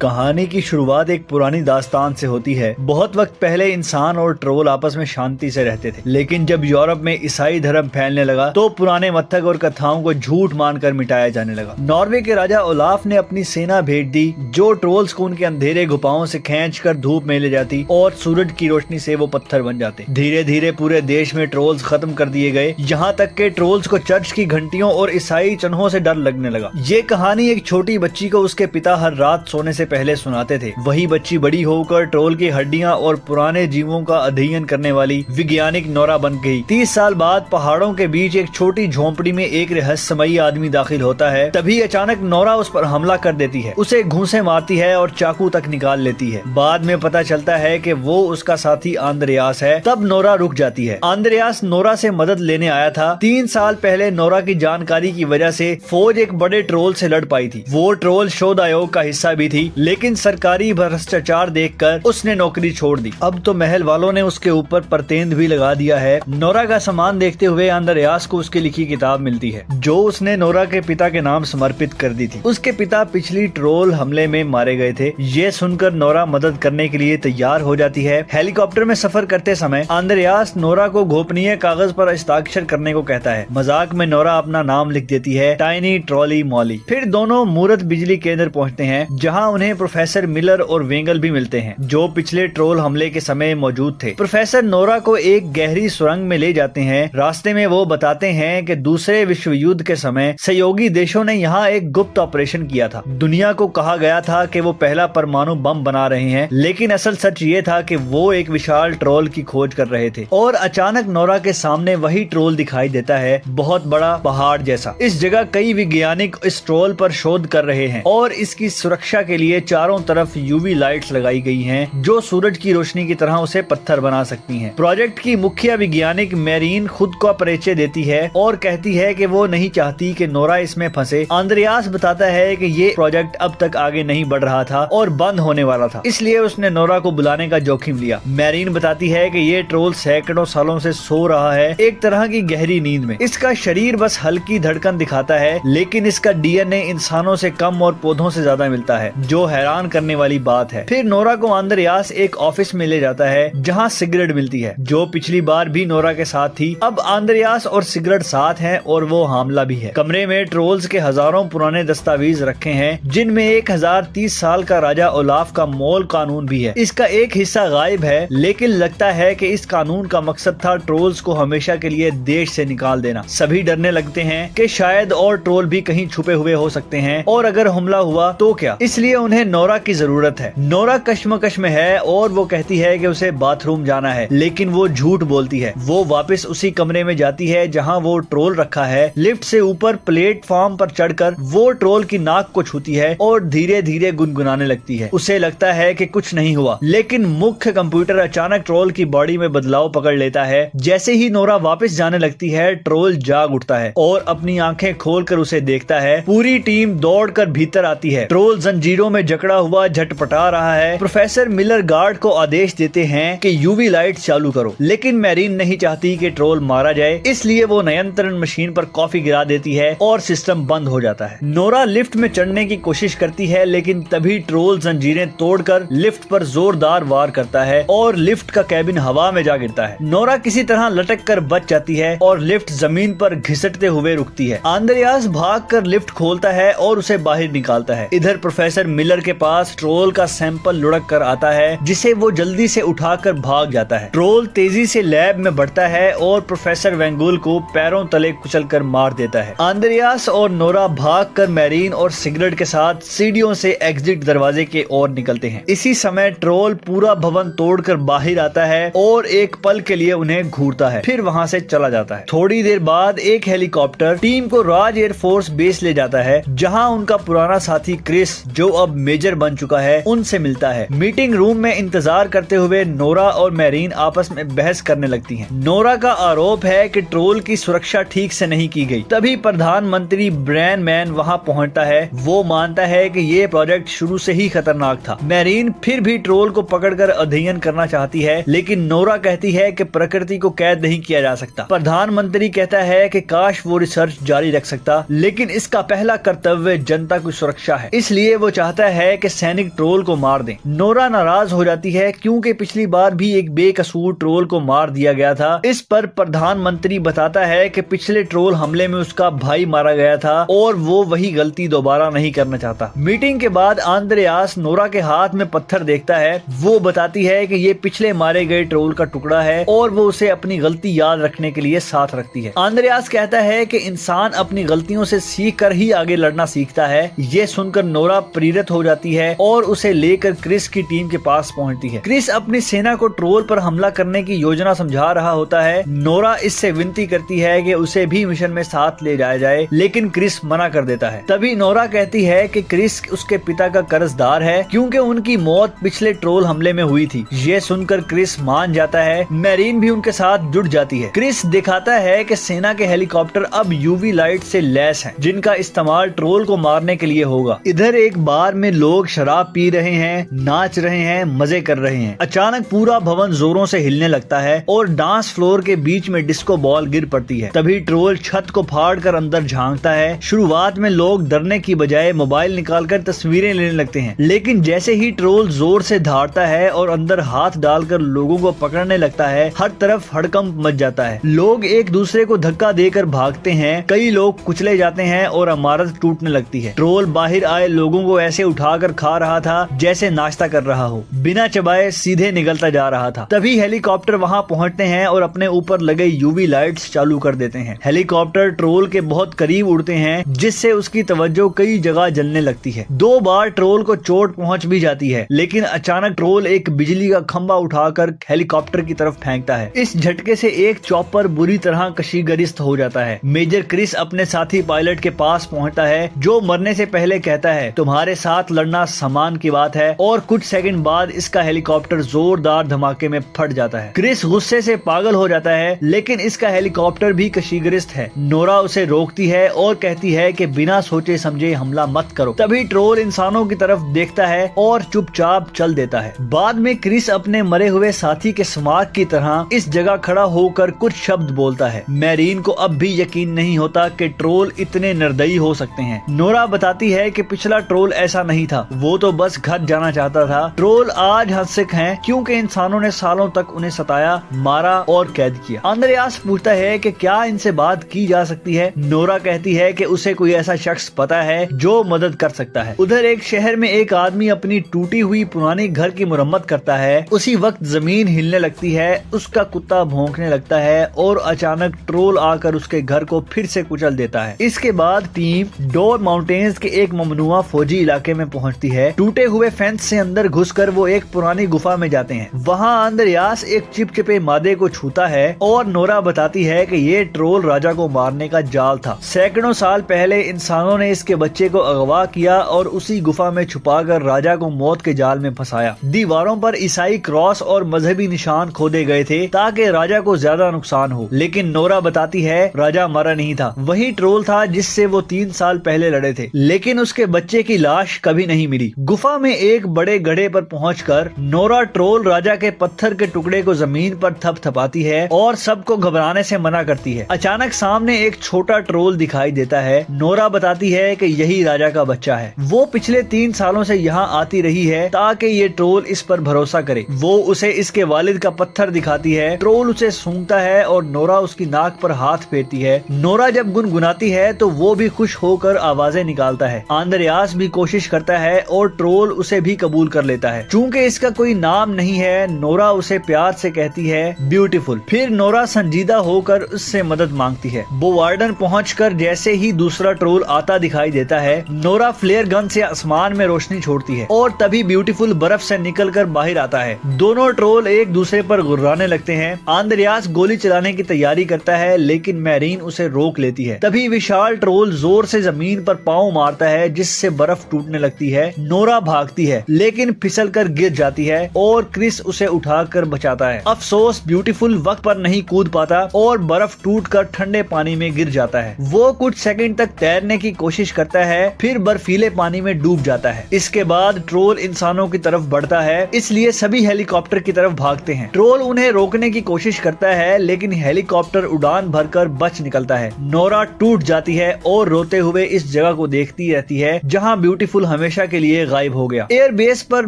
कहानी की शुरुआत एक पुरानी दास्तान से होती है। बहुत वक्त पहले इंसान और ट्रोल आपस में शांति से रहते थे, लेकिन जब यूरोप में ईसाई धर्म फैलने लगा तो पुराने मत्थक और कथाओं को झूठ मानकर मिटाया जाने लगा। नॉर्वे के राजा ओलाफ ने अपनी सेना भेज दी जो ट्रोल्स को उनके अंधेरे गुफाओं से खींचकर धूप में ले जाती और सूरज की रोशनी से वो पत्थर बन जाते। धीरे धीरे पूरे देश में ट्रोल्स खत्म कर दिए गए, यहाँ तक के ट्रोल्स को चर्च की घंटियों और ईसाई चिन्हों से डर लगने लगा। ये कहानी एक छोटी बच्ची को उसके पिता हर रात सोने से पहले सुनाते थे। वही बच्ची बड़ी होकर ट्रोल की हड्डियां और पुराने जीवों का अध्ययन करने वाली वैज्ञानिक नोरा बन गई। 30 साल बाद पहाड़ों के बीच एक छोटी झोंपड़ी में एक रहस्यमयी आदमी दाखिल होता है। तभी अचानक नोरा उस पर हमला कर देती है, उसे घूंसे मारती है और चाकू तक निकाल लेती है। बाद में पता चलता है कि वो उसका साथी आंद्रेयास है। तब नोरा रुक जाती है। आंद्रेयास नोरा से मदद लेने आया था। 3 साल पहले नोरा की जानकारी की वजह से फौज एक बड़े ट्रोल से लड़ पाई थी। वो ट्रोल शोध आयोग का हिस्सा भी थी, लेकिन सरकारी भ्रष्टाचार देखकर उसने नौकरी छोड़ दी। अब तो महल वालों ने उसके ऊपर परतेंद भी लगा दिया है। नोरा का सामान देखते हुए आंद्रेयास को उसकी लिखी किताब मिलती है जो उसने नोरा के पिता के नाम समर्पित कर दी थी। उसके पिता पिछली ट्रोल हमले में मारे गए थे। ये सुनकर नोरा मदद करने के लिए तैयार हो जाती है। हेलीकॉप्टर में सफर करते समय आंद्रेयास नोरा को गोपनीय कागज पर हस्ताक्षर करने को कहता है। मजाक में नोरा अपना नाम लिख देती है, टाइनी ट्रॉली मॉली। फिर दोनों मूर्त बिजली केंद्र पहुँचते हैं, जहाँ उन्हें प्रोफेसर मिलर और वेंगल भी मिलते हैं जो पिछले ट्रोल हमले के समय मौजूद थे। प्रोफेसर नोरा को एक गहरी सुरंग में ले जाते हैं। रास्ते में वो बताते हैं कि दूसरे विश्व युद्ध के समय सहयोगी देशों ने यहाँ एक गुप्त ऑपरेशन किया था। दुनिया को कहा गया था कि वो पहला परमाणु बम बना रहे हैं, लेकिन असल सच ये था कि वो एक विशाल ट्रोल की खोज कर रहे थे। और अचानक नोरा के सामने वही ट्रोल दिखाई देता है, बहुत बड़ा पहाड़ जैसा। इस जगह कई वैज्ञानिक इस ट्रोल पर शोध कर रहे हैं और इसकी सुरक्षा के लिए चारों तरफ यूवी लाइट्स लगाई गई हैं जो सूरज की रोशनी की तरह उसे पत्थर बना सकती हैं। प्रोजेक्ट की मुख्य वैज्ञानिक मैरीन खुद का परिचय देती है और कहती है कि वो नहीं चाहती कि नोरा इसमें फंसे। आंद्रेयास बताता है कि ये प्रोजेक्ट अब तक आगे नहीं बढ़ रहा था और बंद होने वाला था, इसलिए उसने नोरा को बुलाने का जोखिम लिया। मैरीन बताती है कि ये ट्रोल सैकड़ों सालों से सो रहा है, एक तरह की गहरी नींद में। इसका शरीर बस हल्की धड़कन दिखाता है, लेकिन इसका डीएनए इंसानों से कम और पौधों से ज्यादा मिलता है, जो हैरान करने वाली बात है। फिर नोरा को आंद्रेयास एक ऑफिस में ले जाता है जहाँ सिगरेट मिलती है, जो पिछली बार भी नोरा के साथ थी। अब आंद्रेयास और सिगरेट साथ हैं और वो हामला भी है। कमरे में ट्रोल्स के हजारों पुराने दस्तावेज रखे हैं, जिनमें 1030 साल का राजा ओलाफ का मोल कानून भी है। इसका एक हिस्सा गायब है, लेकिन लगता है कि इस कानून का मकसद था ट्रोल्स को हमेशा के लिए देश से निकाल देना। सभी डरने लगते हैं कि शायद और ट्रोल भी कहीं छुपे हुए हो सकते हैं और अगर हमला हुआ तो क्या। इसलिए उन्हें नोरा की जरूरत है। नोरा कश्मकश में है और वो कहती है कि उसे बाथरूम जाना है, लेकिन वो झूठ बोलती है। वो वापस उसी कमरे में जाती है जहाँ वो ट्रोल रखा है। लिफ्ट से ऊपर प्लेटफॉर्म पर चढ़कर वो ट्रोल की नाक को छूती है और धीरे धीरे गुनगुनाने लगती है। उसे लगता है कि कुछ नहीं हुआ, लेकिन मुख्य कंप्यूटर अचानक ट्रोल की बॉडी में बदलाव पकड़ लेता है। जैसे ही नोरा वापस जाने लगती है, ट्रोल जाग उठता है और अपनी आंखें खोलकर उसे देखता है। पूरी टीम दौड़कर भीतर आती है। ट्रोल जंजीरों में जकड़ा हुआ झटपटा रहा है। प्रोफेसर मिलर गार्ड को आदेश देते हैं कि यूवी लाइट चालू करो, लेकिन मैरीन नहीं चाहती कि ट्रोल मारा जाए, इसलिए वो नियंत्रण मशीन पर कॉफी गिरा देती है और सिस्टम बंद हो जाता है। नोरा लिफ्ट में चढ़ने की कोशिश करती है, लेकिन तभी ट्रोल जंजीरें तोड़कर लिफ्ट पर जोरदार वार करता है और लिफ्ट का कैबिन हवा में जा गिरता है। नोरा किसी तरह लटक कर बच जाती है और लिफ्ट जमीन पर घिसटते हुए रुकती है। आंद्रेयास भागकर लिफ्ट खोलता है और उसे बाहर निकालता है। इधर प्रोफेसर मिलर के पास ट्रोल का सैंपल लुढ़क कर आता है, जिसे वो जल्दी से उठाकर भाग जाता है। ट्रोल तेजी से लैब में बढ़ता है और प्रोफेसर वेंगुल को पैरों तले कुचलकर मार देता है। आंद्रेयास और नोरा भागकर मैरीन और सिगरेट के साथ सीढ़ियों से एग्जिट दरवाजे के ओर निकलते हैं। इसी समय ट्रोल पूरा भवन तोड़कर बाहर आता है और एक पल के लिए उन्हें घूरता है, फिर वहाँ से चला जाता है। थोड़ी देर बाद एक हेलीकॉप्टर टीम को राज एयरफोर्स बेस ले जाता है, जहाँ उनका पुराना साथी क्रिस, जो अब मेजर बन चुका है, उनसे मिलता है। मीटिंग रूम में इंतजार करते हुए नोरा और मैरीन आपस में बहस करने लगती हैं। नोरा का आरोप है कि ट्रोल की सुरक्षा ठीक से नहीं की गई। तभी प्रधानमंत्री ब्रैन मैन वहाँ पहुँचता है। वो मानता है कि ये प्रोजेक्ट शुरू से ही खतरनाक था। मैरीन फिर भी ट्रोल को पकड़कर अध्ययन करना चाहती है, लेकिन नोरा कहती है कि प्रकृति को कैद नहीं किया जा सकता। प्रधानमंत्री कहता है कि काश वो रिसर्च जारी रख सकता, लेकिन इसका पहला कर्तव्य जनता की सुरक्षा है। इसलिए वो चाहता कहता है कि सैनिक ट्रोल को मार दें। नोरा नाराज हो जाती है क्योंकि पिछली बार भी एक बेकसूर ट्रोल को मार दिया गया था। इस पर प्रधानमंत्री बताता है कि पिछले ट्रोल हमले में उसका भाई मारा गया था और वो वही गलती दोबारा नहीं करना चाहता। मीटिंग के बाद आंद्रेयास नोरा के हाथ में पत्थर देखता है। वो बताती है कि ये पिछले मारे गए ट्रोल का टुकड़ा है और वो उसे अपनी गलती याद रखने के लिए साथ रखती है। आंद्रेयास कहता है कि इंसान अपनी गलतियों से सीख कर ही आगे लड़ना सीखता है। ये सुनकर नोरा प्रेरित हो जाती है और उसे लेकर क्रिस की टीम के पास पहुंचती है। क्रिस अपनी सेना को ट्रोल पर हमला करने की योजना समझा रहा होता है। नोरा इससे विनती करती है कि उसे भी मिशन में साथ ले जाया जाए, लेकिन क्रिस मना कर देता है। तभी नोरा कहती है कि क्रिस उसके पिता का कर्जदार है क्योंकि उनकी मौत पिछले ट्रोल हमले में हुई थी। ये सुनकर क्रिस मान जाता है। मैरीन भी उनके साथ जुड़ जाती है। क्रिस दिखाता है कि सेना के हेलीकॉप्टर अब यूवी लाइट से लैस हैं, जिनका इस्तेमाल ट्रोल को मारने के लिए होगा। इधर एक बार में लोग शराब पी रहे हैं, नाच रहे हैं, मजे कर रहे हैं। अचानक पूरा भवन जोरों से हिलने लगता है और डांस फ्लोर के बीच में डिस्को बॉल गिर पड़ती है। तभी ट्रोल छत को फाड़ कर अंदर झांकता है। शुरुआत में लोग डरने की बजाय मोबाइल निकालकर तस्वीरें लेने लगते हैं, लेकिन जैसे ही ट्रोल जोर से धाड़ता है और अंदर हाथ डालकर लोगों को पकड़ने लगता है, हर तरफ हड़कंप मच जाता है। लोग एक दूसरे को धक्का देकर भागते हैं, कई लोग कुचले जाते हैं और इमारत टूटने लगती है। ट्रोल बाहर आए लोगों को ऐसे उठाकर खा रहा था जैसे नाश्ता कर रहा हो, बिना चबाए सीधे निकलता जा रहा था। तभी हेलीकॉप्टर वहां पहुंचते हैं और अपने ऊपर लगे यूवी लाइट्स चालू कर देते हैं। हेलीकॉप्टर ट्रोल के बहुत करीब उड़ते हैं, जिससे उसकी तवज्जो कई जगह जलने लगती है। 2 बार ट्रोल को चोट पहुंच भी जाती है, लेकिन अचानक ट्रोल एक बिजली का खंभा उठाकर हेलीकॉप्टर की तरफ फेंकता है। इस झटके से एक चॉपर बुरी तरह कशीग्रस्त हो जाता है। मेजर क्रिस अपने साथी पायलट के पास पहुंचता है, जो मरने से पहले कहता है, तुम्हारे साथ लड़ना सम्मान की बात है। और कुछ सेकंड बाद इसका हेलीकॉप्टर जोरदार धमाके में फट जाता है। क्रिस गुस्से से पागल हो जाता है, लेकिन इसका हेलीकॉप्टर भी कशीग्रस्त है। नोरा उसे रोकती है और कहती है कि बिना सोचे समझे हमला मत करो। तभी ट्रोल इंसानों की तरफ देखता है और चुपचाप चल देता है। बाद में क्रिस अपने मरे हुए साथी के स्मारक की तरह इस जगह खड़ा होकर कुछ शब्द बोलता है। मैरीन को अब भी यकीन नहीं होता कि ट्रोल इतने निर्दयी हो सकते हैं। नोरा बताती है कि पिछला ट्रोल ऐसा नहीं था, वो तो बस घर जाना चाहता था। ट्रोल आज हंसक हैं क्योंकि इंसानों ने सालों तक उन्हें सताया, मारा और कैद किया। आंद्रेयास पूछता है कि क्या इनसे बात की जा सकती है। नोरा कहती है कि उसे कोई ऐसा शख्स पता है जो मदद कर सकता है। उधर एक शहर में एक आदमी अपनी टूटी हुई पुरानी घर की मुरम्मत करता है। उसी वक्त जमीन हिलने लगती है, उसका कुत्ता भौंकने लगता है और अचानक ट्रोल आकर उसके घर को फिर से कुचल देता है। इसके बाद टीम डोर माउंटेन्स के एक ममनुआ फौजी इलाके में पहुंचती है। टूटे हुए फेंस से अंदर घुसकर वो एक पुरानी गुफा में जाते हैं। वहां आंद्रेयास एक चिपचिपे मादे को छूता है और नोरा बताती है कि ये ट्रोल राजा को मारने का जाल था। सैकड़ों साल पहले इंसानों ने इसके बच्चे को अगवा किया और उसी गुफा में छुपाकर राजा को मौत के जाल में फंसाया। दीवारों पर ईसाई क्रॉस और मजहबी निशान खोदे गए थे ताकि राजा को ज्यादा नुकसान हो, लेकिन नोरा बताती है राजा मरा नहीं था, वही ट्रोल था जिससे वो 3 साल पहले लड़े थे, लेकिन उसके बच्चे की लाश कभी नहीं मिली। गुफा में एक बड़े गड्ढे पर पहुंचकर नोरा ट्रोल राजा के पत्थर के टुकड़े को जमीन पर थपथपाती है और सबको घबराने से मना करती है। अचानक सामने एक छोटा ट्रोल दिखाई देता है। नोरा बताती है कि यही राजा का बच्चा है। वो पिछले 3 सालों से यहाँ आती रही है ताकि ये ट्रोल इस पर भरोसा करे। वो उसे इसके वालिद का पत्थर दिखाती है। ट्रोल उसे सूंघता है और नोरा उसकी नाक पर हाथ फेरती है। नोरा जब गुनगुनाती है तो वो भी खुश होकर आवाजें निकालता है। आंद्रेयास भी कोशिश करता है और ट्रोल उसे भी कबूल कर लेता है। चूंकि इसका कोई नाम नहीं है, नोरा उसे प्यार से कहती है ब्यूटीफुल। फिर नोरा संजीदा होकर उससे मदद मांगती है। बोवार्डन पहुंचकर जैसे ही दूसरा ट्रोल आता दिखाई देता है, नोरा फ्लेयर गन से आसमान में रोशनी छोड़ती है और तभी ब्यूटीफुल बर्फ से निकलकर बाहर आता है। दोनों ट्रोल एक दूसरे पर गुर्राने लगते हैं। आंद्रेयास गोली चलाने की तैयारी करता है, लेकिन मैरीन उसे रोक लेती है। तभी विशाल ट्रोल जोर से जमीन पर पांव मारता है, जिससे बर्फ टूटने लगती है। नोरा भागती है, लेकिन फिसल कर गिर जाती है और क्रिस उसे उठाकर बचाता है। अफसोस ब्यूटीफुल वक्त पर नहीं कूद पाता और बर्फ टूटकर ठंडे पानी में गिर जाता है। वो कुछ सेकंड तक तैरने की कोशिश करता है, फिर बर्फीले पानी में डूब जाता है। इसके बाद ट्रोल इंसानों की तरफ बढ़ता है, इसलिए सभी हेलीकॉप्टर की तरफ भागते हैं। ट्रोल उन्हें रोकने की कोशिश करता है, लेकिन हेलीकॉप्टर उड़ान भरकर बच निकलता है। नोरा टूट जाती है और रोते हुए इस जगह को देखती रहती है जहाँ ब्यूटीफुल हमेशा के लिए गायब हो गया। एयरबेस पर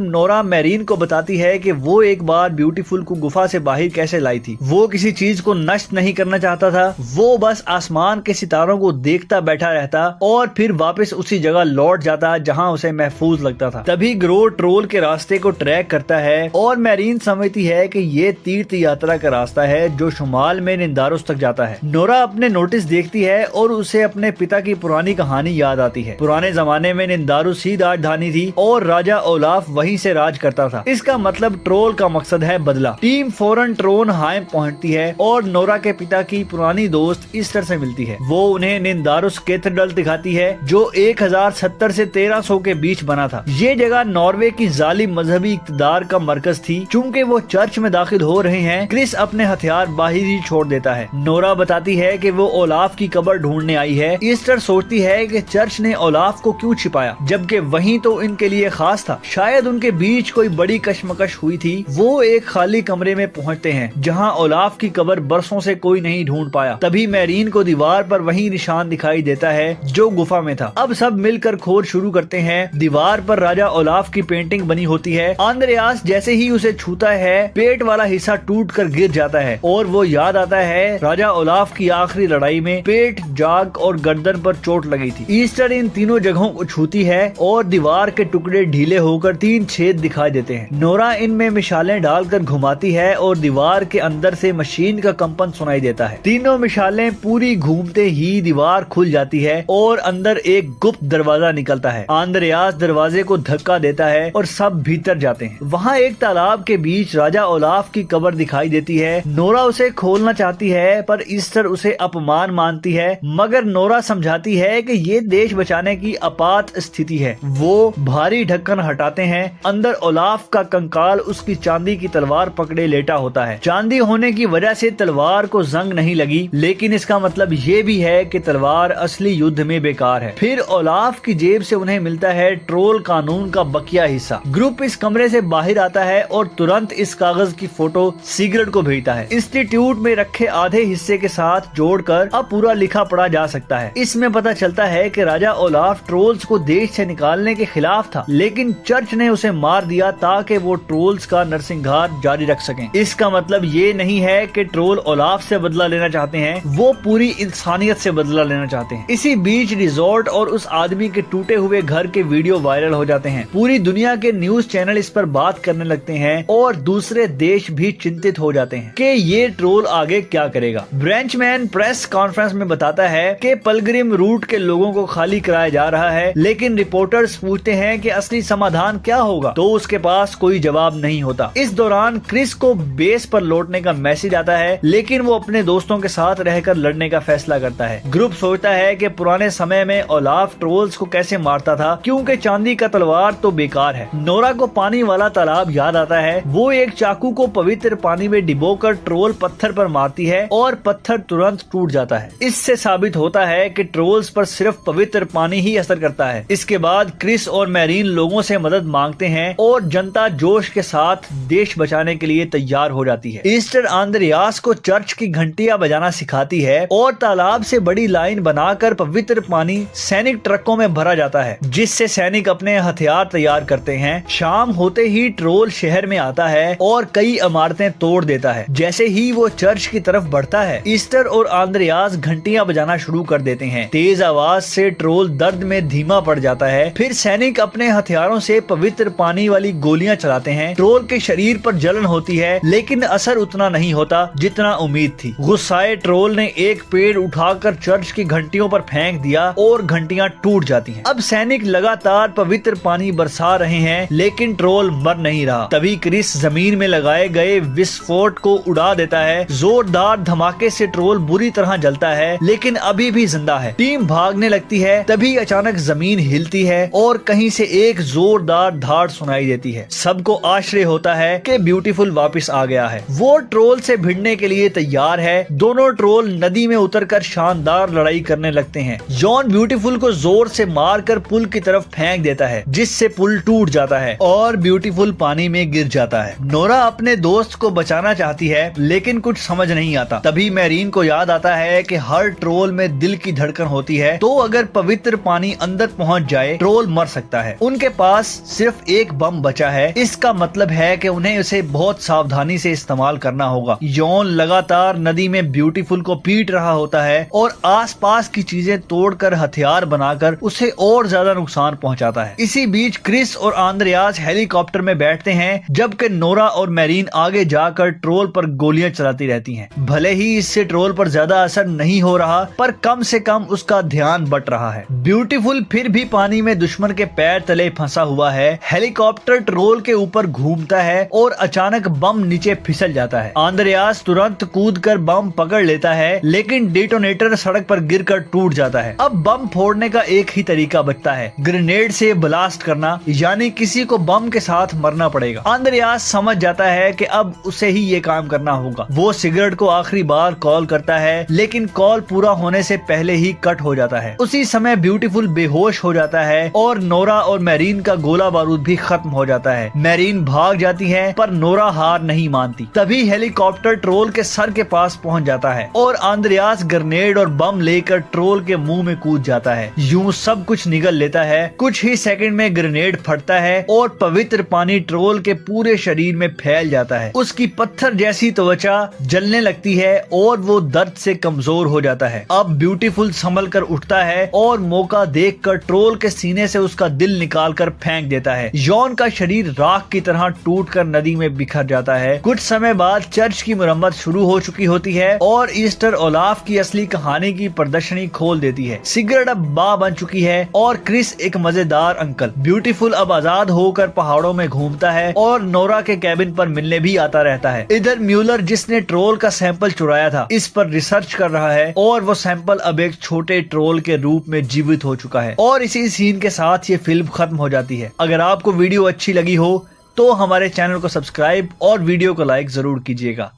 नोरा मैरीन को बताती है कि वो एक बार ब्यूटीफुल को गुफा से बाहर कैसे लाई थी। वो किसी चीज को नष्ट नहीं करना चाहता था, वो बस आसमान के सितारों को देखता बैठा रहता और फिर वापस उसी जगह लौट जाता जहां उसे महफूज लगता था। तभी ग्रो ट्रोल के रास्ते को ट्रैक करता है और मैरीन समझती है कि ये तीर्थ यात्रा का रास्ता है जो शुमाल में निंदारुस तक जाता है। नोरा अपने नोटिस देखती है और उसे अपने पिता की पुरानी कहानी याद आती है। पुराने जमाने में निंदारुस ही राजधानी थी और राजा ओलाफ वहीं से राज करता था। इसका मतलब ट्रोल का मकसद है बदला। टीम फौरन ट्रोनहाइम पहुंचती है और नोरा के पिता की पुरानी दोस्त ईस्टर से मिलती है। वो उन्हें निंदारुस कैथेड्रल दिखाती है जो 1070 से 1300 के बीच बना था। ये जगह नॉर्वे की जालिम मजहबी इक़्तिदार का मरकज थी। चूँकि वो चर्च में दाखिल हो रहे हैं, क्रिस अपने हथियार बाहर ही छोड़ देता है। नोरा बताती है कि वो ओलाफ की कब्र ढूंढने आई है। ईस्टर सोचती है कि चर्च ने ओलाफ को क्यों छिपाया, जबकि वहीं तो इनके लिए खास था। शायद उनके बीच कोई बड़ी कशमकश हुई थी। वो एक खाली कमरे में पहुंचते हैं जहां ओलाफ की कब्र बरसों से कोई नहीं ढूंढ पाया। तभी मैरीन को दीवार पर वही निशान दिखाई देता है जो गुफा में था। अब सब मिलकर खोज शुरू करते हैं। दीवार पर राजा ओलाफ की पेंटिंग बनी होती है। आंद्रेयास जैसे ही उसे छूता है, पेट वाला हिस्सा टूट कर गिर जाता है और वो याद आता है राजा ओलाफ की आखिरी लड़ाई में पेट, जाग और गर्दन पर चोट लगी थी। ईस्टर इन तीनों जगहों को छूती है और दीवार के टुकड़े ढीले होकर 3 छेद दिखाई देते हैं। नोरा इनमें मिसालें डालकर घुमाती है और दीवार के अंदर से मशीन का कंपन सुनाई देता है। तीनों मिसालें पूरी घूमते ही दीवार खुल जाती है और अंदर एक गुप्त दरवाजा निकलता है। आंद्रेयास दरवाजे को धक्का देता है और सब भीतर जाते हैं। वहाँ एक तालाब के बीच राजा ओलाफ की कब्र दिखाई देती है। नोरा उसे खोलना चाहती है पर ईस्टर उसे अपमान मानती है, मगर नोरा समझाती है कि ये देश बचाने की आपात स्थिति है। वो भारी ढक्कन हटाते हैं। अंदर ओलाफ का कंकाल उसकी चांदी की तलवार पकड़े लेटा होता है। चांदी होने की वजह से तलवार को जंग नहीं लगी, लेकिन इसका मतलब ये भी है कि तलवार असली युद्ध में बेकार है। फिर ओलाफ की जेब से उन्हें मिलता है ट्रोल कानून का बकिया हिस्सा। ग्रुप इस कमरे से बाहर आता है और तुरंत इस कागज की फोटो सिगरेट को भेजता है। इंस्टीट्यूट में रखे आधे हिस्से के साथ जोड़कर अब पूरा लिखा पढ़ा जा सकता है। इसमें पता चलता है कि राजा ओलाफ ट्रोल्स को देश से निकालने के खिलाफ था, लेकिन चर्च ने उसे मार दिया ताकि वो ट्रोल्स का नरसंहार जारी रख सकें। इसका मतलब ये नहीं है कि ट्रोल ओलाफ से बदला लेना चाहते हैं, वो पूरी इंसानियत से बदला लेना चाहते हैं। इसी बीच रिजॉर्ट और उस आदमी के टूटे हुए घर के वीडियो वायरल हो जाते हैं। पूरी दुनिया के न्यूज चैनल इस पर बात करने लगते हैं और दूसरे देश भी चिंतित हो जाते हैं कि ये ट्रोल आगे क्या करेगा। ब्रेंचमैन प्रेस कॉन्फ्रेंस में बताता है कि पिलग्रिम रूट के लोगों को खाली कराया जा रहा है, लेकिन रिपोर्टर्स पूछते हैं कि असली समाधान क्या होगा, तो उसके पास कोई जवाब नहीं होता। इस दौरान क्रिस को बेस पर लौटने का मैसेज आता है, लेकिन वो अपने दोस्तों के साथ रहकर लड़ने का फैसला करता है। ग्रुप सोचता है कि पुराने समय में ओलाफ ट्रोल्स को कैसे मारता था, क्योंकि चांदी का तलवार तो बेकार है। नोरा को पानी वाला तालाब याद आता है। वो एक चाकू को पवित्र पानी में डिबोकर ट्रोल पत्थर पर मारती है और पत्थर तुरंत टूट जाता है। इससे साबित होता है कि ट्रोल्स पर सिर्फ पवित्र पानी ही असर करता है। इसके बाद क्रिस और मैरीन लोगों से मदद मांगते हैं और जनता जोश के साथ देश बचाने के लिए तैयार हो जाती है। ईस्टर आंद्रेयास को चर्च की घंटियां बजाना सिखाती है और तालाब से बड़ी लाइन बनाकर पवित्र पानी सैनिक ट्रकों में भरा जाता है, जिससे सैनिक अपने हथियार तैयार करते हैं। शाम होते ही ट्रोल शहर में आता है और कई इमारतें तोड़ देता है। जैसे ही वो चर्च की तरफ बढ़ता है, ईस्टर और आंद्रेयास घंटियां बजाना शुरू कर देते हैं। तेज आवाज से ट्रोल दर्द में धीमा पड़ जाता है। फिर सैनिक अपने हथियारों से पवित्र पानी वाली गोलियां चलाते हैं। ट्रोल के शरीर पर जलन होती है, लेकिन असर उतना नहीं होता जितना उम्मीद थी। गुस्साए ट्रोल ने एक पेड़ उठाकर चर्च की घंटियों पर फेंक दिया और घंटियां टूट जाती हैं। अब सैनिक लगातार पवित्र पानी बरसा रहे हैं, लेकिन ट्रोल मर नहीं रहा। तभी क्रिस जमीन में लगाए गए विस्फोट को उड़ा देता है। जोरदार धमाके से ट्रोल बुरी तरह जलता है, लेकिन अभी भी जिंदा है। टीम भागने लगती है, तभी अचानक जमीन हिलती है और कहीं से एक जोरदार धाड़ सुनाई देती है। सबको आश्चर्य होता है कि ब्यूटीफुल वापस आ गया है। वो ट्रोल से भिड़ने के लिए तैयार है। दोनों ट्रोल नदी में उतरकर शानदार लड़ाई करने लगते हैं। जॉन ब्यूटीफुल को जोर से मारकर पुल की तरफ फेंक देता है, जिससे पुल टूट जाता है और ब्यूटीफुल पानी में गिर जाता है। नोरा अपने दोस्त को बचाना चाहती है, लेकिन कुछ समझ नहीं आता। तभी मैरीन को याद आता है कि हर ट्रोल में दिल की धड़कन होती है, तो अगर पवित्र पानी अंदर पहुंच जाए, ट्रोल ट्रोल मर सकता है। उनके पास सिर्फ एक बम बचा है, इसका मतलब है कि उन्हें उसे बहुत सावधानी से इस्तेमाल करना होगा। यॉन लगातार नदी में ब्यूटीफुल को पीट रहा होता है और आसपास की चीजें तोड़कर हथियार बनाकर उसे और ज्यादा नुकसान पहुंचाता है। इसी बीच क्रिस और आंद्रेयास हेलीकॉप्टर में बैठते हैं, जबकि नोरा और मैरीन आगे जाकर ट्रोल पर गोलियां चलाती रहती हैं। भले ही इससे ट्रोल पर ज्यादा असर नहीं हो रहा, पर कम से कम उसका ध्यान बट रहा है। ब्यूटीफुल फिर भी पानी में दुश्मन के पैर तले फंसा हुआ है। हेलीकॉप्टर ट्रोल के ऊपर घूमता है और अचानक बम नीचे फिसल जाता है। आंद्रेयास तुरंत कूदकर बम पकड़ लेता है, लेकिन डेटोनेटर सड़क पर गिरकर टूट जाता है। अब बम फोड़ने का एक ही तरीका बचता है, ग्रेनेड से ब्लास्ट करना, यानी किसी को बम के साथ मरना पड़ेगा। आंद्रेयास समझ जाता है कि अब उसे ही ये काम करना होगा। वो सिगरेट को आखिरी बार कॉल करता है, लेकिन कॉल पूरा होने से पहले ही कट हो जाता है। उसी समय ब्यूटीफुल बेहोश हो जाता है और नोरा और मैरीन का गोला बारूद भी खत्म हो जाता है। मैरीन भाग जाती है, पर नोरा हार नहीं मानती। तभी हेलीकॉप्टर ट्रोल के सर के पास पहुंच जाता है और आंद्रेयास ग्रेनेड और बम लेकर ट्रोल के मुंह में कूद जाता है। यूं सब कुछ निगल लेता है। कुछ ही सेकंड में ग्रेनेड फटता है और पवित्र पानी ट्रोल के पूरे शरीर में फैल जाता है। उसकी पत्थर जैसी त्वचा जलने लगती है और वो दर्द से कमजोर हो जाता है। अब ब्यूटीफुल संभल कर उठता है और मौका देखकर ट्रोल के सीने से उसका दिल निकालकर फेंक देता है। यॉन का शरीर राख की तरह टूटकर नदी में बिखर जाता है। कुछ समय बाद चर्च की मरम्मत शुरू हो चुकी होती है और ईस्टर ओलाफ की असली कहानी की प्रदर्शनी खोल देती है। सिगरेट अब मां बन चुकी है और क्रिस एक मजेदार अंकल। ब्यूटीफुल अब आजाद होकर पहाड़ों में घूमता है और नोरा के कैबिन पर मिलने भी आता रहता है। इधर म्यूलर, जिसने ट्रोल का सैंपल चुराया था, इस पर रिसर्च कर रहा है और वो सैंपल अब एक छोटे ट्रोल के रूप में जीवित हो चुका है। और इसी सीन के साथ ये फिल्म खत्म हो जाती है। अगर आपको वीडियो अच्छी लगी हो तो हमारे चैनल को सब्सक्राइब और वीडियो को लाइक जरूर कीजिएगा।